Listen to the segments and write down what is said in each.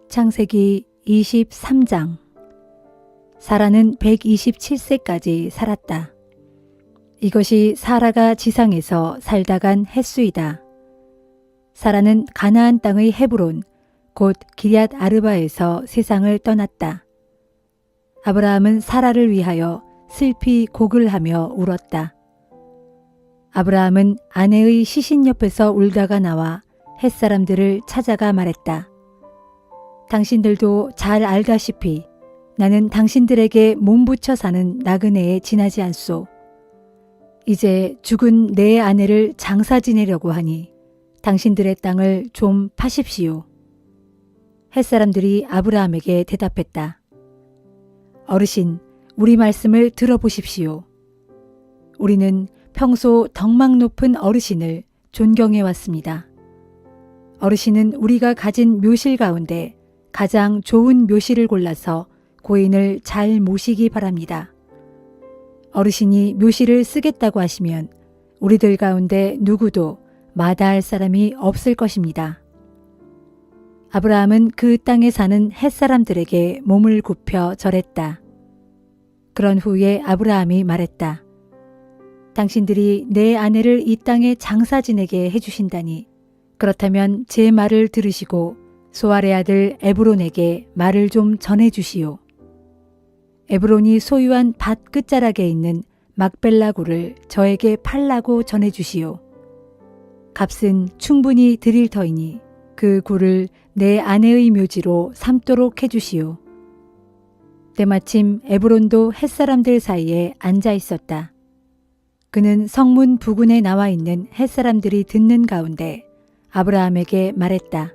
창세기 23장. 사라는 127세까지 살았다. 이것이 사라가 지상에서 살다 간 햇수이다. 사라는 가나안 땅의 헤브론, 곧 기럇 아르바에서 세상을 떠났다. 아브라함은 사라를 위하여 슬피 곡을 하며 울었다. 아브라함은 아내의 시신 옆에서 울다가 나와 햇사람들을 찾아가 말했다. 당신들도 잘 알다시피 나는 당신들에게 몸부쳐 사는 나그네에 지나지 않소. 이제 죽은 내 아내를 장사 지내려고 하니 당신들의 땅을 좀 파십시오. 햇사람들이 아브라함에게 대답했다. 어르신, 우리 말씀을 들어보십시오. 우리는 평소 덕망 높은 어르신을 존경해 왔습니다. 어르신은 우리가 가진 묘실 가운데 가장 좋은 묘실을 골라서 고인을 잘 모시기 바랍니다. 어르신이 묘실을 쓰겠다고 하시면 우리들 가운데 누구도 마다할 사람이 없을 것입니다. 아브라함은 그 땅에 사는 햇사람들에게 몸을 굽혀 절했다. 그런 후에 아브라함이 말했다. 당신들이 내 아내를 이 땅에 장사 지내게 해주신다니 그렇다면 제 말을 들으시고 소알의 아들 에브론에게 말을 좀 전해주시오. 에브론이 소유한 밭 끝자락에 있는 막벨라 굴을 저에게 팔라고 전해주시오. 값은 충분히 드릴 터이니 그 굴을 내 아내의 묘지로 삼도록 해주시오. 때마침 에브론도 햇사람들 사이에 앉아 있었다. 그는 성문 부근에 나와 있는 햇사람들이 듣는 가운데 아브라함에게 말했다.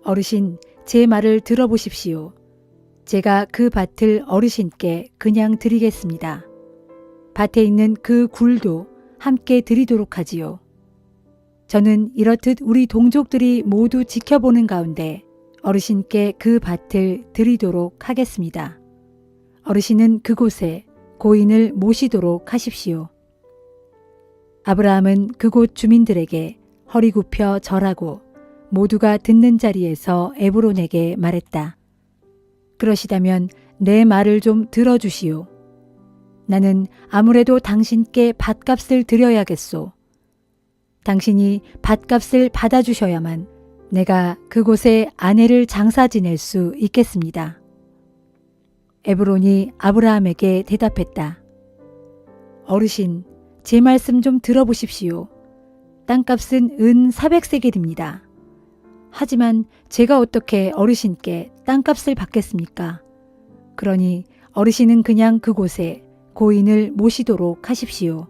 어르신, 제 말을 들어보십시오. 제가 그 밭을 어르신께 그냥 드리겠습니다. 밭에 있는 그 굴도 함께 드리도록 하지요. 저는 이렇듯 우리 동족들이 모두 지켜보는 가운데 어르신께 그 밭을 드리도록 하겠습니다. 어르신은 그곳에 고인을 모시도록 하십시오. 아브라함은 그곳 주민들에게 허리 굽혀 절하고 모두가 듣는 자리에서 에브론에게 말했다. 그러시다면 내 말을 좀 들어주시오. 나는 아무래도 당신께 밭값을 드려야겠소. 당신이 밭값을 받아주셔야만 내가 그곳에 아내를 장사 지낼 수 있겠습니다. 에브론이 아브라함에게 대답했다. 어르신, 제 말씀 좀 들어보십시오. 땅값은 은 400세겔입니다. 하지만 제가 어떻게 어르신께 땅값을 받겠습니까? 그러니 어르신은 그냥 그곳에 고인을 모시도록 하십시오.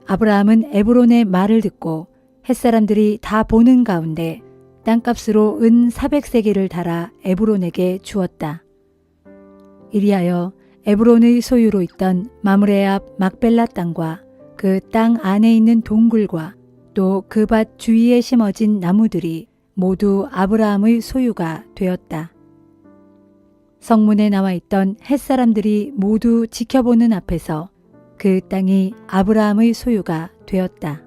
아브라함은 에브론의 말을 듣고 햇사람들이 다 보는 가운데 땅값으로 은 400세겔을 달아 에브론에게 주었다. 이리하여 에브론의 소유로 있던 마므레 앞 막벨라 땅과 그 땅 안에 있는 동굴과 또 그 밭 주위에 심어진 나무들이 모두 아브라함의 소유가 되었다. 성문에 나와 있던 햇사람들이 모두 지켜보는 앞에서 그 땅이 아브라함의 소유가 되었다.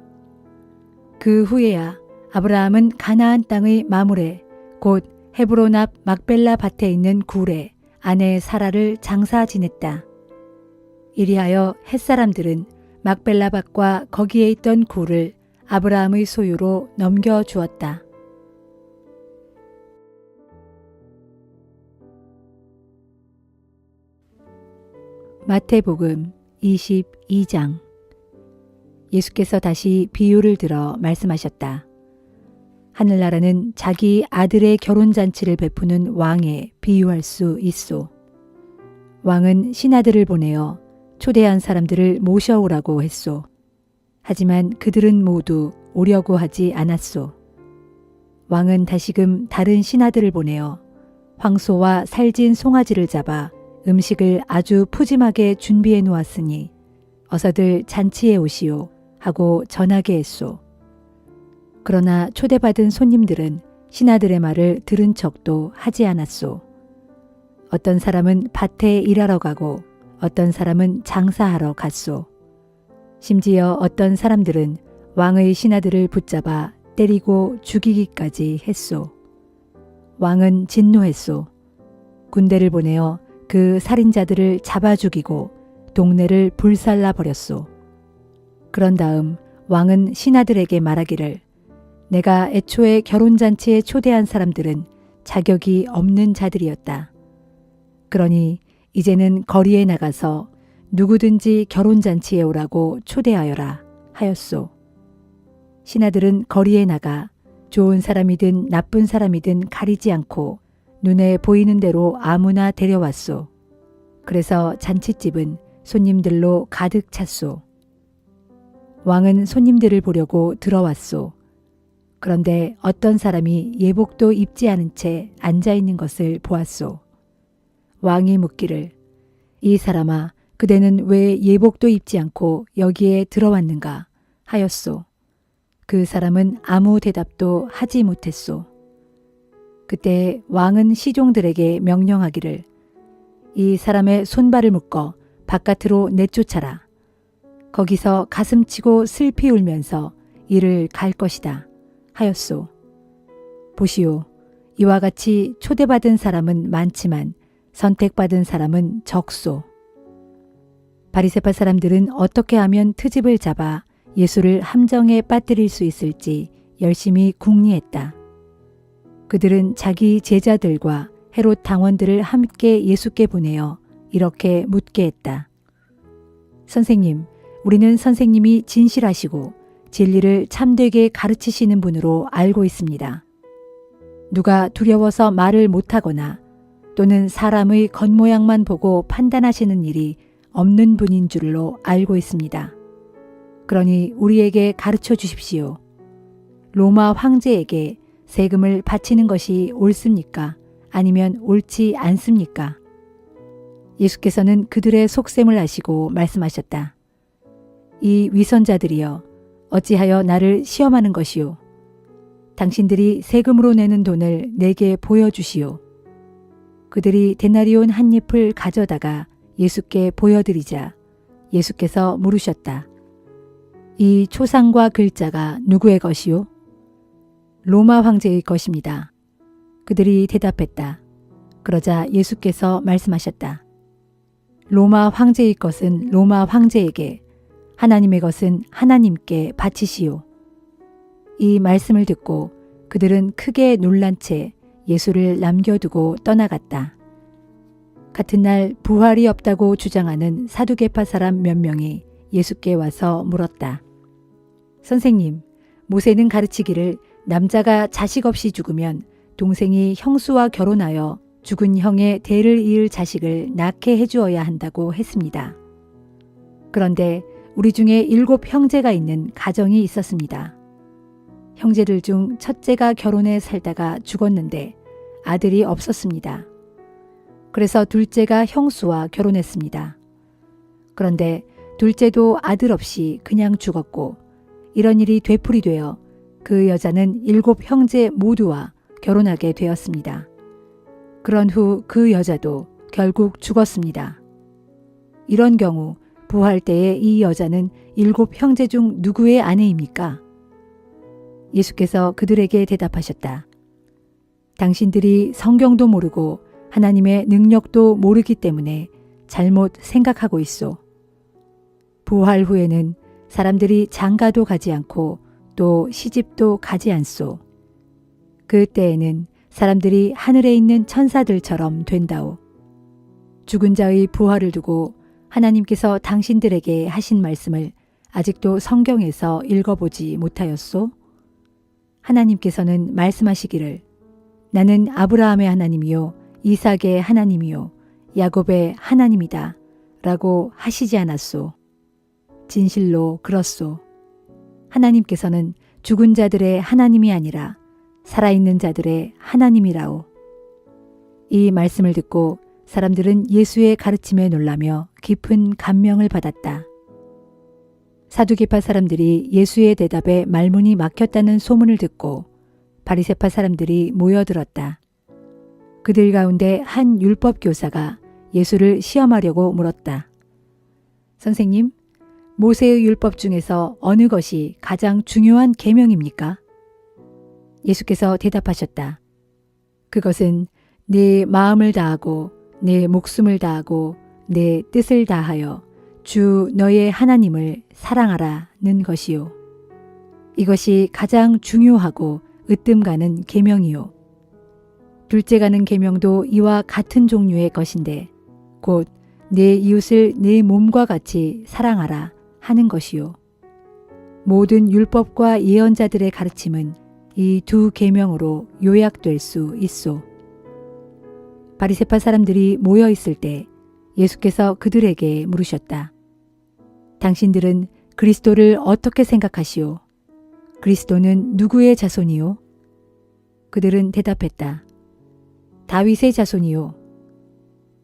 그 후에야 아브라함은 가나안 땅의 마므레 곧 헤브론 앞 막벨라 밭에 있는 굴에 아내 사라를 장사 지냈다. 이리하여 햇사람들은 막벨라 밭과 거기에 있던 굴을 아브라함의 소유로 넘겨주었다. 마태복음 22장. 예수께서 다시 비유를 들어 말씀하셨다. 하늘나라는 자기 아들의 결혼잔치를 베푸는 왕에 비유할 수 있소. 왕은 신하들을 보내어 초대한 사람들을 모셔오라고 했소. 하지만 그들은 모두 오려고 하지 않았소. 왕은 다시금 다른 신하들을 보내어 황소와 살진 송아지를 잡아 음식을 아주 푸짐하게 준비해 놓았으니 어서들 잔치에 오시오 하고 전하게 했소. 그러나 초대받은 손님들은 신하들의 말을 들은 척도 하지 않았소. 어떤 사람은 밭에 일하러 가고 어떤 사람은 장사하러 갔소. 심지어 어떤 사람들은 왕의 신하들을 붙잡아 때리고 죽이기까지 했소. 왕은 진노했소. 군대를 보내어 그 살인자들을 잡아 죽이고 동네를 불살라 버렸소. 그런 다음 왕은 신하들에게 말하기를 내가 애초에 결혼잔치에 초대한 사람들은 자격이 없는 자들이었다. 그러니 이제는 거리에 나가서 누구든지 결혼잔치에 오라고 초대하여라 하였소. 신하들은 거리에 나가 좋은 사람이든 나쁜 사람이든 가리지 않고 눈에 보이는 대로 아무나 데려왔소. 그래서 잔치집은 손님들로 가득 찼소. 왕은 손님들을 보려고 들어왔소. 그런데 어떤 사람이 예복도 입지 않은 채 앉아 있는 것을 보았소. 왕이 묻기를 이 사람아 그대는 왜 예복도 입지 않고 여기에 들어왔는가 하였소. 그 사람은 아무 대답도 하지 못했소. 그때 왕은 시종들에게 명령하기를 이 사람의 손발을 묶어 바깥으로 내쫓아라. 거기서 가슴치고 슬피 울면서 이를 갈 것이다 하였소. 보시오. 이와 같이 초대받은 사람은 많지만 선택받은 사람은 적소. 바리새파 사람들은 어떻게 하면 트집을 잡아 예수를 함정에 빠뜨릴 수 있을지 열심히 궁리했다. 그들은 자기 제자들과 헤롯 당원들을 함께 예수께 보내어 이렇게 묻게 했다. 선생님, 우리는 선생님이 진실하시고 진리를 참되게 가르치시는 분으로 알고 있습니다. 누가 두려워서 말을 못하거나 또는 사람의 겉모양만 보고 판단하시는 일이 없는 분인 줄로 알고 있습니다. 그러니 우리에게 가르쳐 주십시오. 로마 황제에게 세금을 바치는 것이 옳습니까? 아니면 옳지 않습니까? 예수께서는 그들의 속셈을 아시고 말씀하셨다. 이 위선자들이여 어찌하여 나를 시험하는 것이요? 당신들이 세금으로 내는 돈을 내게 보여주시오. 그들이 데나리온 한 잎을 가져다가 예수께 보여드리자 예수께서 물으셨다. 이 초상과 글자가 누구의 것이요? 로마 황제의 것입니다. 그들이 대답했다. 그러자 예수께서 말씀하셨다. 로마 황제의 것은 로마 황제에게, 하나님의 것은 하나님께 바치시오. 이 말씀을 듣고 그들은 크게 놀란 채 예수를 남겨두고 떠나갔다. 같은 날 부활이 없다고 주장하는 사두개파 사람 몇 명이 예수께 와서 물었다. 선생님, 모세는 가르치기를 남자가 자식 없이 죽으면 동생이 형수와 결혼하여 죽은 형의 대를 이을 자식을 낳게 해주어야 한다고 했습니다. 그런데 우리 중에 7 형제가 있는 가정이 있었습니다. 형제들 중 첫째가 결혼해 살다가 죽었는데 아들이 없었습니다. 그래서 둘째가 형수와 결혼했습니다. 그런데 둘째도 아들 없이 그냥 죽었고 이런 일이 되풀이되어 그 여자는 7 형제 모두와 결혼하게 되었습니다. 그런 후 그 여자도 결국 죽었습니다. 이런 경우 부활 때에 이 여자는 7 형제 중 누구의 아내입니까? 예수께서 그들에게 대답하셨다. 당신들이 성경도 모르고 하나님의 능력도 모르기 때문에 잘못 생각하고 있소. 부활 후에는 사람들이 장가도 가지 않고 또 시집도 가지 않소. 그때에는 사람들이 하늘에 있는 천사들처럼 된다오. 죽은 자의 부활을 두고 하나님께서 당신들에게 하신 말씀을 아직도 성경에서 읽어보지 못하였소? 하나님께서는 말씀하시기를 나는 아브라함의 하나님이요 이삭의 하나님이요 야곱의 하나님이다 라고 하시지 않았소. 진실로 그렇소. 하나님께서는 죽은 자들의 하나님이 아니라 살아있는 자들의 하나님이라오. 이 말씀을 듣고 사람들은 예수의 가르침에 놀라며 깊은 감명을 받았다. 사두개파 사람들이 예수의 대답에 말문이 막혔다는 소문을 듣고 바리새파 사람들이 모여들었다. 그들 가운데 한 율법 교사가 예수를 시험하려고 물었다. 선생님, 모세의 율법 중에서 어느 것이 가장 중요한 계명입니까? 예수께서 대답하셨다. 그것은 내 마음을 다하고 내 목숨을 다하고 내 뜻을 다하여 주 너의 하나님을 사랑하라는 것이요. 이것이 가장 중요하고 으뜸 가는 계명이요. 둘째 가는 계명도 이와 같은 종류의 것인데 곧 내 이웃을 내 몸과 같이 사랑하라 하는 것이요. 모든 율법과 예언자들의 가르침은 이 두 계명으로 요약될 수 있소. 바리새파 사람들이 모여 있을 때 예수께서 그들에게 물으셨다. 당신들은 그리스도를 어떻게 생각하시오? 그리스도는 누구의 자손이요? 그들은 대답했다. 다윗의 자손이요.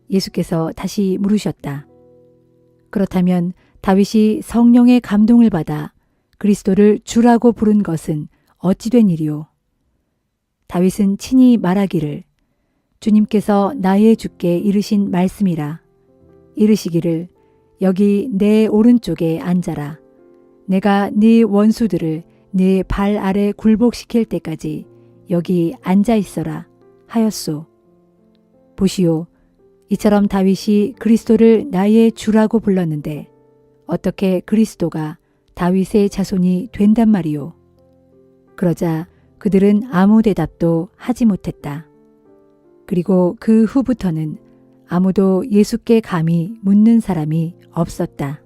예수께서 다시 물으셨다. 그렇다면 다윗이 성령의 감동을 받아 그리스도를 주라고 부른 것은 어찌 된 일이요? 다윗은 친히 말하기를 주님께서 나의 주께 이르신 말씀이라. 이르시기를 여기 내 오른쪽에 앉아라. 내가 네 원수들을 네 발 아래 굴복시킬 때까지 여기 앉아 있어라 하였소. 보시오. 이처럼 다윗이 그리스도를 나의 주라고 불렀는데 어떻게 그리스도가 다윗의 자손이 된단 말이오. 그러자 그들은 아무 대답도 하지 못했다. 그리고 그 후부터는 아무도 예수께 감히 묻는 사람이 없었다.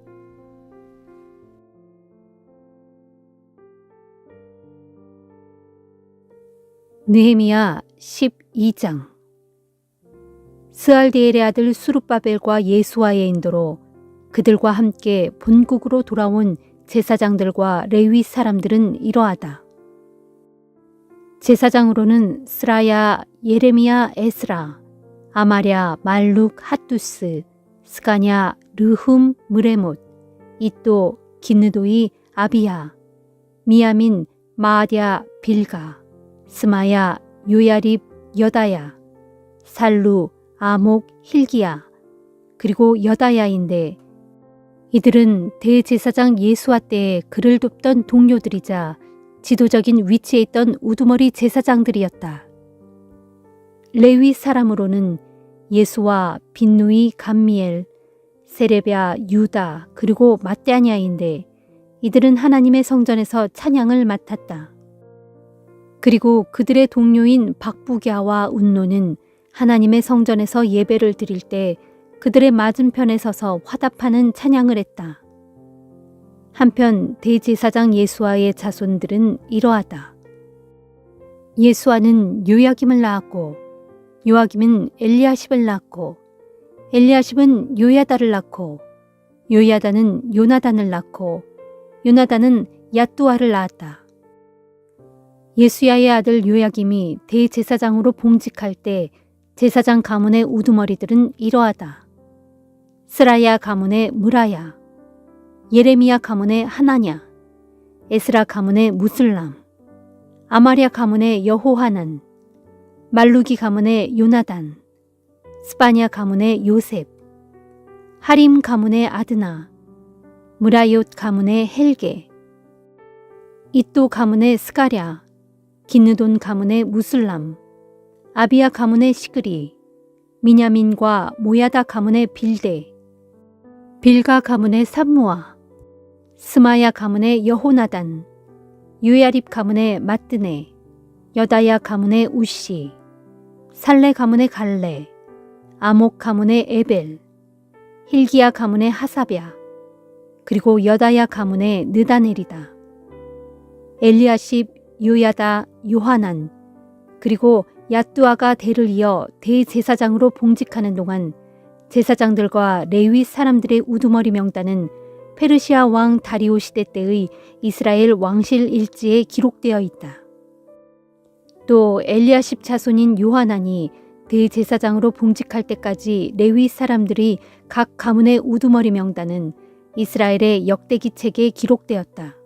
느헤미야 12장. 스알디엘의 아들 수룹바벨과 예수와의 인도로 그들과 함께 본국으로 돌아온 제사장들과 레위 사람들은 이러하다. 제사장으로는 스라야, 예레미야, 에스라, 아마랴, 말룩, 핫두스, 스가냐, 르훔, 무레못, 이또, 기느도이, 아비야, 미야민, 마아랴, 빌가, 스마야, 요야립, 여다야, 살루, 아목, hil기야, 그리고 여다야인데 이들은 대제사장 예수와 때에 그를 돕던 동료들이자 지도적인 위치에 있던 우두머리 제사장들이었다. 레위 사람으로는 예수와 빈누이, 감미엘, 세레랴, 유다, 그리고 마떼아냐인데 이들은 하나님의 성전에서 찬양을 맡았다. 그리고 그들의 동료인 박부갸와 운노는 하나님의 성전에서 예배를 드릴 때 그들의 맞은편에 서서 화답하는 찬양을 했다. 한편 대제사장 예수아의 자손들은 이러하다. 예수아는 요야김을 낳았고 요아김은 엘리야십을 낳고 엘리야십은 요야다를 낳고 요야다는 요나단을 낳고 요나단은 얏두아를 낳았다. 예수야의 아들 요야김이 대제사장으로 봉직할 때 제사장 가문의 우두머리들은 이러하다. 스라야 가문의 무라야, 예레미야 가문의 하나냐, 에스라 가문의 무슬람, 아마랴 가문의 여호하난, 말루기 가문의 요나단, 스바냐 가문의 요셉, 하림 가문의 아드나, 무라욤 가문의 헬게, 이또 가문의 스가랴, 기느돈 가문의 무슬람, 아비야 가문의 시그리, 미냐민과 모야다 가문의 빌데, 빌가 가문의 삼무아, 스마야 가문의 여호나단, 요야립 가문의 마뜨네, 여다야 가문의 우시, 살레 가문의 갈레, 아목 가문의 에벨, hil기야 가문의 하사랴, 그리고 여다야 가문의 느다넬이다. 엘리야십, 요야다, 요하난, 그리고 얏두아가 대를 이어 대제사장으로 봉직하는 동안 제사장들과 레위 사람들의 우두머리 명단은 페르시아 왕 다리오 시대 때의 이스라엘 왕실 일지에 기록되어 있다. 또 엘리야십 자손인 요하난이 대제사장으로 봉직할 때까지 레위 사람들이 각 가문의 우두머리 명단은 이스라엘의 역대기 책에 기록되었다.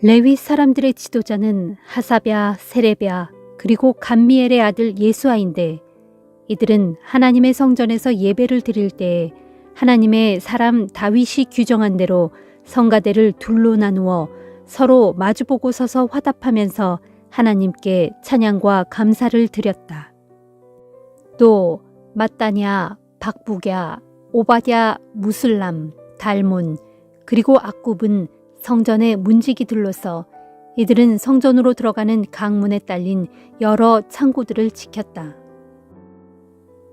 레위 사람들의 지도자는 하사랴, 세레랴, 그리고 감미엘의 아들 예수아인데 이들은 하나님의 성전에서 예배를 드릴 때에 하나님의 사람 다윗이 규정한 대로 성가대를 둘로 나누어 서로 마주보고 서서 화답하면서 하나님께 찬양과 감사를 드렸다. 또 마따냐, 박북야, 오바댜, 무슬람, 달문, 그리고 악굽은 성전의 문지기들로서 이들은 성전으로 들어가는 강문에 딸린 여러 창고들을 지켰다.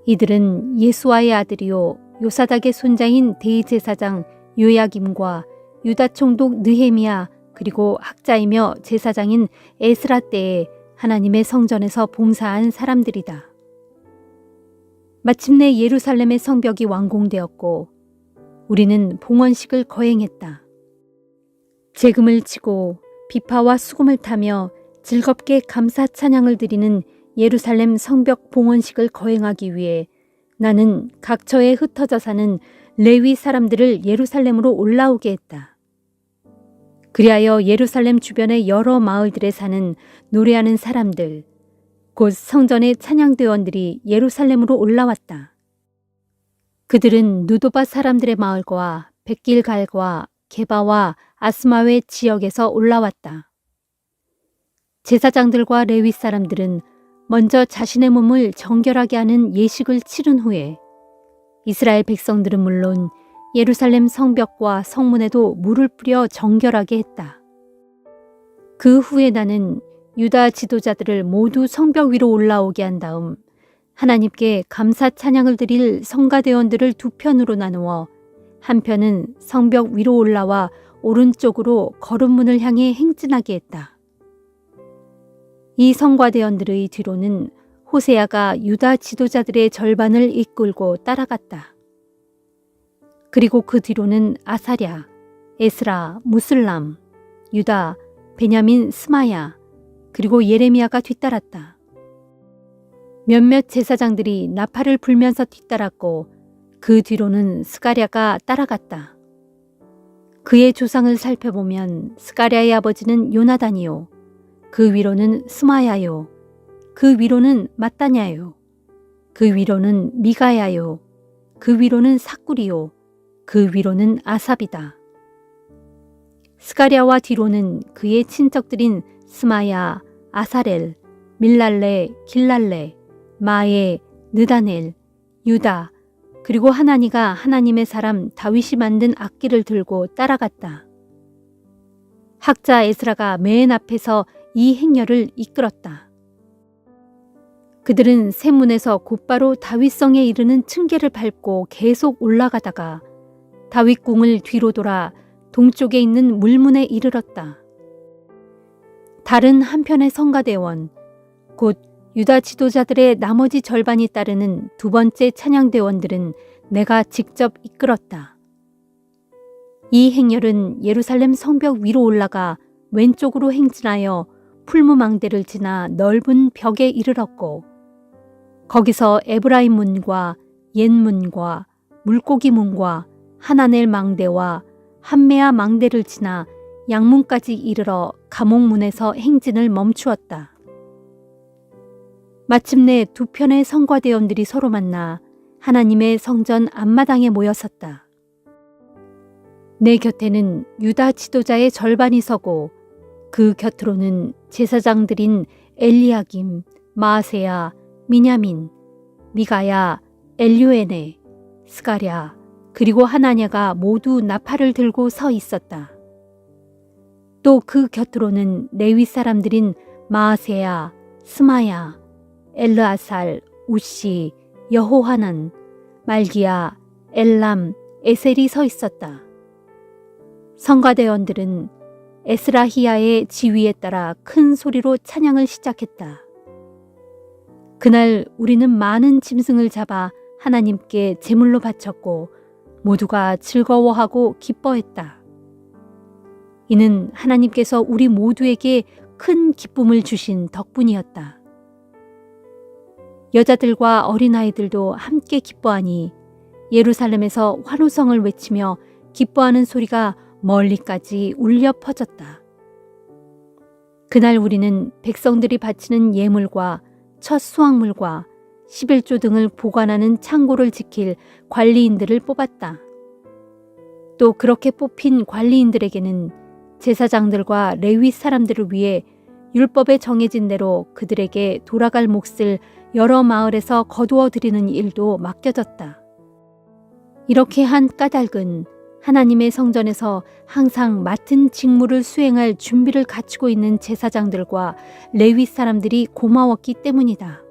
이들은 예수아의 아들이요 요사닥의 손자인 대제사장 요야김과 유다 총독 느헤미야 그리고 학자이며 제사장인 에스라 때에 하나님의 성전에서 봉사한 사람들이다. 마침내 예루살렘의 성벽이 완공되었고 우리는 봉헌식을 거행했다. 재금을 치고 비파와 수금을 타며 즐겁게 감사 찬양을 드리는 예루살렘 성벽 봉헌식을 거행하기 위해 나는 각처에 흩어져 사는 레위 사람들을 예루살렘으로 올라오게 했다. 그리하여 예루살렘 주변의 여러 마을들에 사는 노래하는 사람들, 곧 성전의 찬양대원들이 예루살렘으로 올라왔다. 그들은 누도바 사람들의 마을과 백길갈과 게바와 아스마웨 지역에서 올라왔다. 제사장들과 레위 사람들은 먼저 자신의 몸을 정결하게 하는 예식을 치른 후에 이스라엘 백성들은 물론 예루살렘 성벽과 성문에도 물을 뿌려 정결하게 했다. 그 후에 나는 유다 지도자들을 모두 성벽 위로 올라오게 한 다음 하나님께 감사 찬양을 드릴 성가대원들을 두 편으로 나누어 한 편은 성벽 위로 올라와 오른쪽으로 거름문을 향해 행진하게 했다. 이 성가대원들의 뒤로는 호세아가 유다 지도자들의 절반을 이끌고 따라갔다. 그리고 그 뒤로는 아사랴, 에스라, 무슬람, 유다, 베냐민, 스마야, 그리고 예레미야가 뒤따랐다. 몇몇 제사장들이 나팔을 불면서 뒤따랐고 그 뒤로는 스가랴가 따라갔다. 그의 조상을 살펴보면 스가랴의 아버지는 요나단이요, 그 위로는 스마야요, 그 위로는 마따냐요, 그 위로는 미가야요, 그 위로는 삭구리요, 그 위로는 아삽이다. 스가랴와 뒤로는 그의 친척들인 스마야, 아사렐, 밀랄레, 길랄레, 마에, 느다넬, 유다, 그리고 하나니가 하나님의 사람 다윗이 만든 악기를 들고 따라갔다. 학자 에스라가 맨 앞에서 이 행렬을 이끌었다. 그들은 샘문에서 곧바로 다윗성에 이르는 층계를 밟고 계속 올라가다가 다윗궁을 뒤로 돌아 동쪽에 있는 물문에 이르렀다. 다른 한편의 성가대원, 곧 유다 지도자들의 나머지 절반이 따르는 두 번째 찬양대원들은 내가 직접 이끌었다. 이 행렬은 예루살렘 성벽 위로 올라가 왼쪽으로 행진하여 풀무망대를 지나 넓은 벽에 이르렀고 거기서 에브라임 문과 옛문과 물고기 문과 하나넬 망대와 함메아 망대를 지나 양문까지 이르러 감옥문에서 행진을 멈추었다. 마침내 두 편의 성가대원들이 서로 만나 하나님의 성전 앞마당에 모여섰다. 내 곁에는 유다 지도자의 절반이 서고 그 곁으로는 제사장들인 엘리야김, 마아세야, 미냐민, 미가야, 엘요에네, 스가랴, 그리고 하나냐가 모두 나팔을 들고 서 있었다. 또 그 곁으로는 레위 사람들인 마아세야, 스마야, 엘르아살, 우시, 여호하난, 말기야, 엘람, 에셀이 서 있었다. 성가대원들은 에스라히야의 지휘에 따라 큰 소리로 찬양을 시작했다. 그날 우리는 많은 짐승을 잡아 하나님께 제물로 바쳤고 모두가 즐거워하고 기뻐했다. 이는 하나님께서 우리 모두에게 큰 기쁨을 주신 덕분이었다. 여자들과 어린아이들도 함께 기뻐하니 예루살렘에서 환호성을 외치며 기뻐하는 소리가 멀리까지 울려 퍼졌다. 그날 우리는 백성들이 바치는 예물과 첫 수확물과 11조 등을 보관하는 창고를 지킬 관리인들을 뽑았다. 또 그렇게 뽑힌 관리인들에게는 제사장들과 레위 사람들을 위해 율법에 정해진 대로 그들에게 돌아갈 몫을 여러 마을에서 거두어 드리는 일도 맡겨졌다. 이렇게 한 까닭은 하나님의 성전에서 항상 맡은 직무를 수행할 준비를 갖추고 있는 제사장들과 레위 사람들이 고마웠기 때문이다.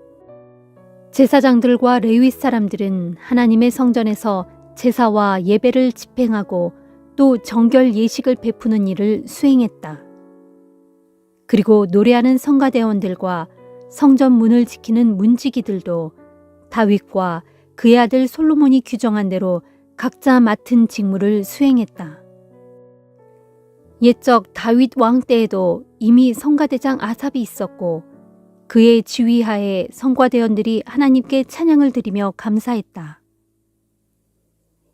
제사장들과 레위 사람들은 하나님의 성전에서 제사와 예배를 집행하고 또 정결 예식을 베푸는 일을 수행했다. 그리고 노래하는 성가대원들과 성전 문을 지키는 문지기들도 다윗과 그의 아들 솔로몬이 규정한 대로 각자 맡은 직무를 수행했다. 옛적 다윗 왕 때에도 이미 성가대장 아삽이 있었고 그의 지휘하에 성가대원들이 하나님께 찬양을 드리며 감사했다.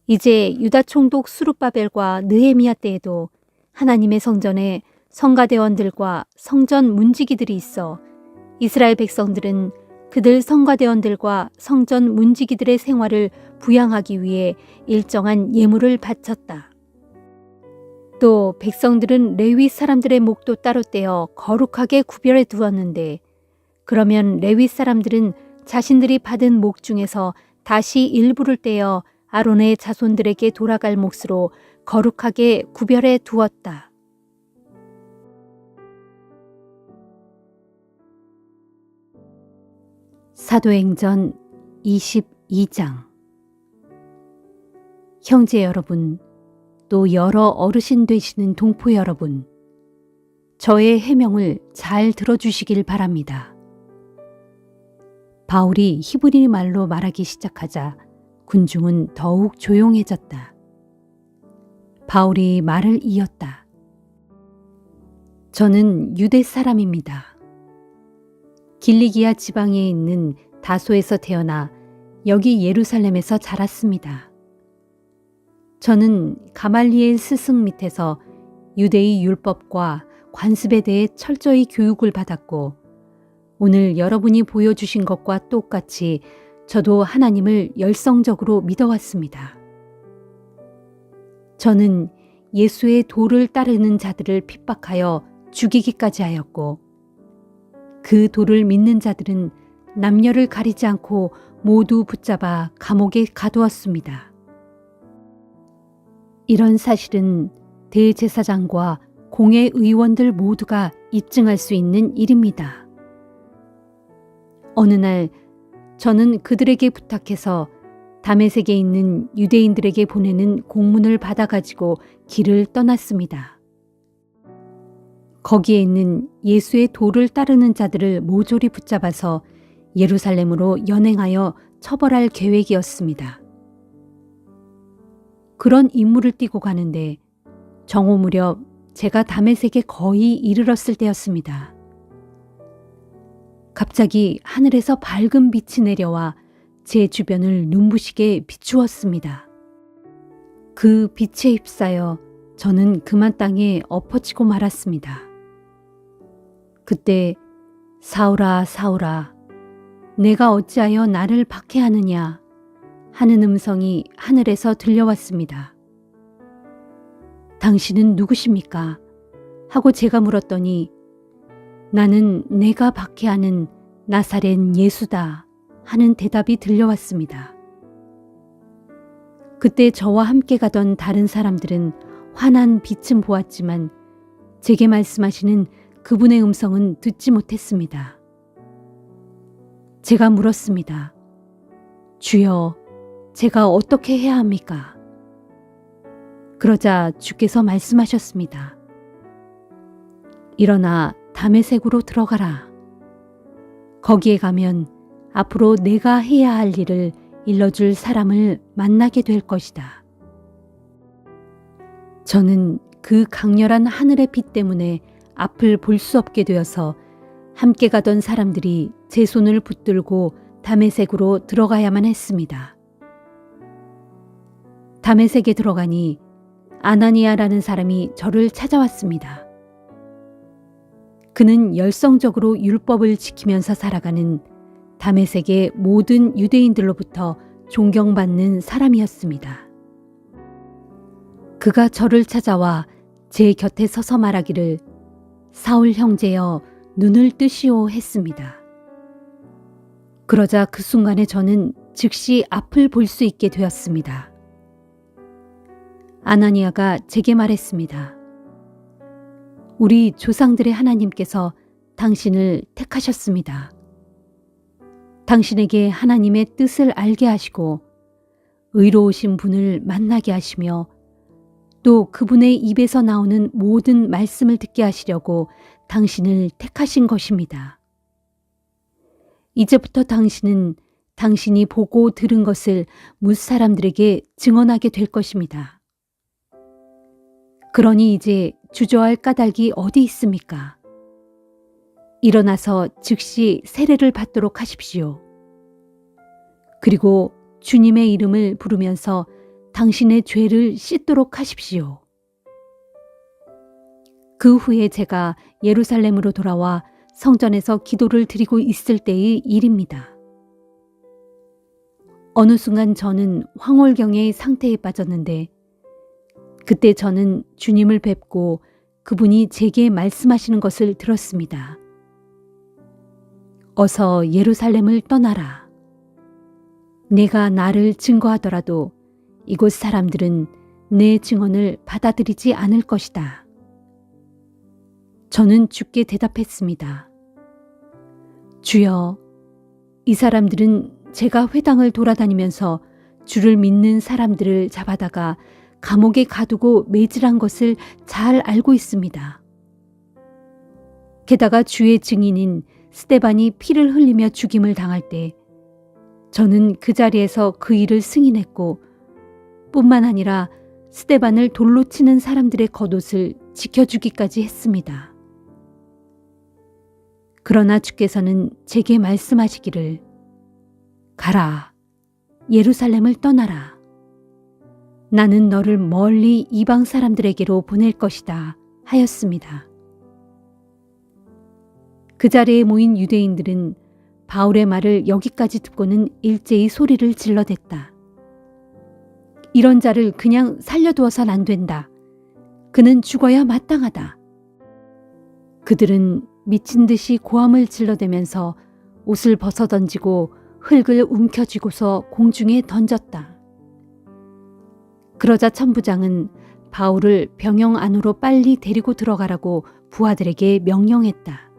이제 유다 총독 수룹바벨과 느헤미야 때에도 하나님의 성전에 성가대원들과 성전 문지기들이 있어 이스라엘 백성들은 그들 성가대원들과 성전 문지기들의 생활을 부양하기 위해 일정한 예물을 바쳤다. 또 백성들은 레위 사람들의 목도 따로 떼어 거룩하게 구별해 두었는데 그러면 레위 사람들은 자신들이 받은 목 중에서 다시 일부를 떼어 아론의 자손들에게 돌아갈 몫으로 거룩하게 구별해 두었다. 사도행전 22장. 형제 여러분, 또 여러 어르신 되시는 동포 여러분, 저의 해명을 잘 들어주시길 바랍니다. 바울이 히브리 말로 말하기 시작하자 군중은 더욱 조용해졌다. 바울이 말을 이었다. 저는 유대 사람입니다. 길리기아 지방에 있는 다소에서 태어나 여기 예루살렘에서 자랐습니다. 저는 가말리엘 스승 밑에서 유대의 율법과 관습에 대해 철저히 교육을 받았고 오늘 여러분이 보여주신 것과 똑같이 저도 하나님을 열성적으로 믿어왔습니다. 저는 예수의 도를 따르는 자들을 핍박하여 죽이기까지 하였고 그 도를 믿는 자들은 남녀를 가리지 않고 모두 붙잡아 감옥에 가두었습니다. 이런 사실은 대제사장과 공회 의원들 모두가 입증할 수 있는 일입니다. 어느 날 저는 그들에게 부탁해서 다메섹에 있는 유대인들에게 보내는 공문을 받아가지고 길을 떠났습니다. 거기에 있는 예수의 도를 따르는 자들을 모조리 붙잡아서 예루살렘으로 연행하여 처벌할 계획이었습니다. 그런 임무를 띠고 가는데 정오 무렵 제가 다메섹에 거의 이르렀을 때였습니다. 갑자기 하늘에서 밝은 빛이 내려와 제 주변을 눈부시게 비추었습니다. 그 빛에 휩싸여 저는 그만 땅에 엎어지고 말았습니다. 그때 사울아 사울아 내가 어찌하여 나를 박해하느냐 하는 음성이 하늘에서 들려왔습니다. 당신은 누구십니까? 하고 제가 물었더니 나는 내가 박해하는 나사렛 예수다 하는 대답이 들려왔습니다. 그때 저와 함께 가던 다른 사람들은 환한 빛은 보았지만 제게 말씀하시는 그분의 음성은 듣지 못했습니다. 제가 물었습니다. 주여, 제가 어떻게 해야 합니까? 그러자 주께서 말씀하셨습니다. 일어나 다메섹으로 들어가라. 거기에 가면 앞으로 내가 해야 할 일을 일러줄 사람을 만나게 될 것이다. 저는 그 강렬한 하늘의 빛 때문에 앞을 볼 수 없게 되어서 함께 가던 사람들이 제 손을 붙들고 다메섹으로 들어가야만 했습니다. 다메섹에 들어가니 아나니아라는 사람이 저를 찾아왔습니다. 그는 열성적으로 율법을 지키면서 살아가는 다메섹의 모든 유대인들로부터 존경받는 사람이었습니다. 그가 저를 찾아와 제 곁에 서서 말하기를 사울 형제여 눈을 뜨시오 했습니다. 그러자 그 순간에 저는 즉시 앞을 볼 수 있게 되었습니다. 아나니아가 제게 말했습니다. 우리 조상들의 하나님께서 당신을 택하셨습니다. 당신에게 하나님의 뜻을 알게 하시고 의로우신 분을 만나게 하시며 또 그분의 입에서 나오는 모든 말씀을 듣게 하시려고 당신을 택하신 것입니다. 이제부터 당신은 당신이 보고 들은 것을 뭇 사람들에게 증언하게 될 것입니다. 그러니 이제 주저할 까닭이 어디 있습니까? 일어나서 즉시 세례를 받도록 하십시오. 그리고 주님의 이름을 부르면서 당신의 죄를 씻도록 하십시오. 그 후에 제가 예루살렘으로 돌아와 성전에서 기도를 드리고 있을 때의 일입니다. 어느 순간 저는 황홀경의 상태에 빠졌는데 그때 저는 주님을 뵙고 그분이 제게 말씀하시는 것을 들었습니다. 어서 예루살렘을 떠나라. 내가 나를 증거하더라도 이곳 사람들은 내 증언을 받아들이지 않을 것이다. 저는 주께 대답했습니다. 주여, 이 사람들은 제가 회당을 돌아다니면서 주를 믿는 사람들을 잡아다가 감옥에 가두고 매질한 것을 잘 알고 있습니다. 게다가 주의 증인인 스데반이 피를 흘리며 죽임을 당할 때 저는 그 자리에서 그 일을 승인했고 뿐만 아니라 스데반을 돌로 치는 사람들의 겉옷을 지켜주기까지 했습니다. 그러나 주께서는 제게 말씀하시기를 가라, 예루살렘을 떠나라. 나는 너를 멀리 이방 사람들에게로 보낼 것이다 하였습니다. 그 자리에 모인 유대인들은 바울의 말을 여기까지 듣고는 일제히 소리를 질러댔다. 이런 자를 그냥 살려두어선 안 된다. 그는 죽어야 마땅하다. 그들은 미친 듯이 고함을 질러대면서 옷을 벗어던지고 흙을 움켜쥐고서 공중에 던졌다. 그러자 천부장은 바울을 병영 안으로 빨리 데리고 들어가라고 부하들에게 명령했다.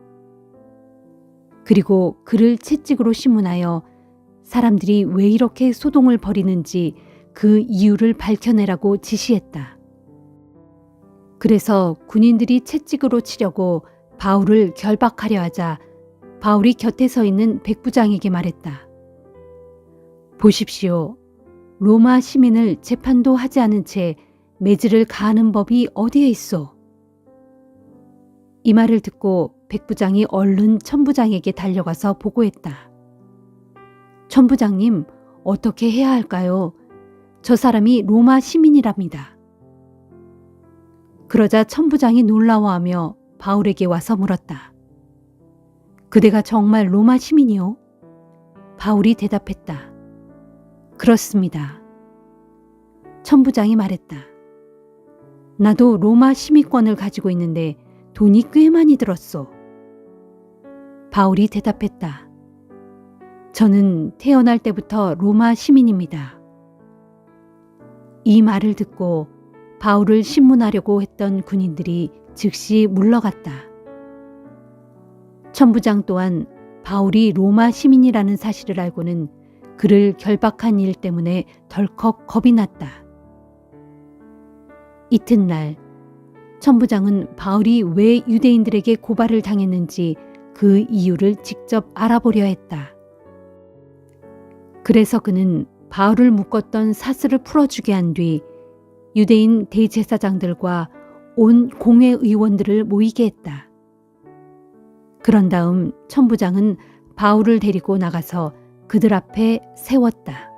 그리고 그를 채찍으로 신문하여 사람들이 왜 이렇게 소동을 벌이는지 그 이유를 밝혀내라고 지시했다. 그래서 군인들이 채찍으로 치려고 바울을 결박하려 하자 바울이 곁에 서 있는 백부장에게 말했다. 보십시오. 로마 시민을 재판도 하지 않은 채 매질을 가하는 법이 어디에 있소? 이 말을 듣고 백부장이 얼른 천부장에게 달려가서 보고했다. 천부장님, 어떻게 해야 할까요? 저 사람이 로마 시민이랍니다. 그러자 천부장이 놀라워하며 바울에게 와서 물었다. 그대가 정말 로마 시민이요? 바울이 대답했다. 그렇습니다. 천부장이 말했다. 나도 로마 시민권을 가지고 있는데 돈이 꽤 많이 들었소. 바울이 대답했다. 저는 태어날 때부터 로마 시민입니다. 이 말을 듣고 바울을 신문하려고 했던 군인들이 즉시 물러갔다. 천부장 또한 바울이 로마 시민이라는 사실을 알고는 그를 결박한 일 때문에 덜컥 겁이 났다. 이튿날 천부장은 바울이 왜 유대인들에게 고발을 당했는지 그 이유를 직접 알아보려 했다. 그래서 그는 바울을 묶었던 사슬을 풀어주게 한 뒤 유대인 대제사장들과 온 공회의원들을 모이게 했다. 그런 다음 천부장은 바울을 데리고 나가서 그들 앞에 세웠다.